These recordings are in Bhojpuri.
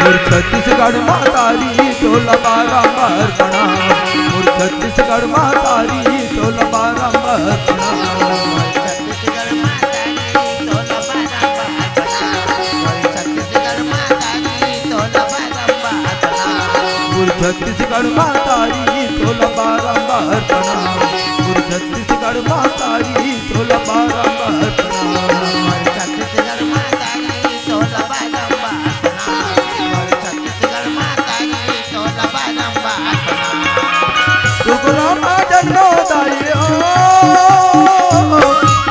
मोर छत्तीसगढ़ मातारी तोला बारंबार प्रणाम। मोर छत्तीसगढ़ मातारी तोला बारंबार प्रणाम। छत्तीसगढ़ मातारी तोला बारंबार प्रणाम। मोर छत्तीसगढ़ मातारी तोला बारंबार प्रणाम। छत्तीसगढ़ मातारी तोला बारंबार प्रणाम। छत्तीसगढ़ मातारी तोला बारंबार प्रणाम। सुगुरामा जन्मोदाई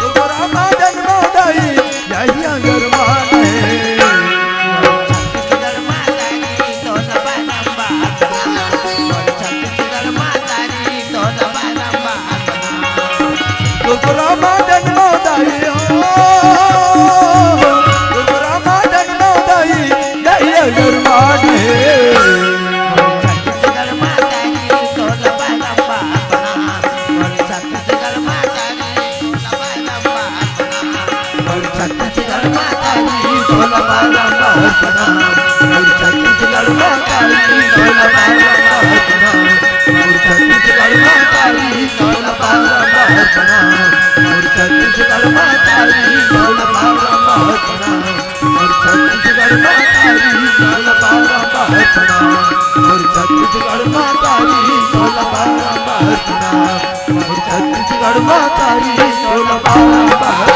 सुगुरामा जन्मोदाई यही अगरवान है। छत्तीसगढ़ मातारी तोला बारंबार प्रणाम। छत्तीसगढ़ मातारी तोला बारंबार प्रणाम। सुगुरामा जन्मोदाई सुगुरामा जन्मोदाई यही अगरवान है। छत्तीसगढ़ मातारी तोला बारंबार प्रणाम। छत्तीसगढ़ मातारी तोला बारंबार प्रणाम। छत्तीसगढ़ मातारी तोला बारंबार प्रणाम। मोर छत्तीसगढ़ मातारी तोला बारंबार प्रणाम। मोर छत्तीसगढ़ मातारी तोला बारंबार प्रणाम। मोर छत्तीसगढ़ मातारी तोला बारंबार प्रणाम। मोर छत्तीसगढ़ मातारी तोला बारंबार प्रणाम। मोर छत्तीसगढ़ मातारी तोला बारंबार प्रणाम। मोर छत्तीसगढ़ मातारी तोला बारंबार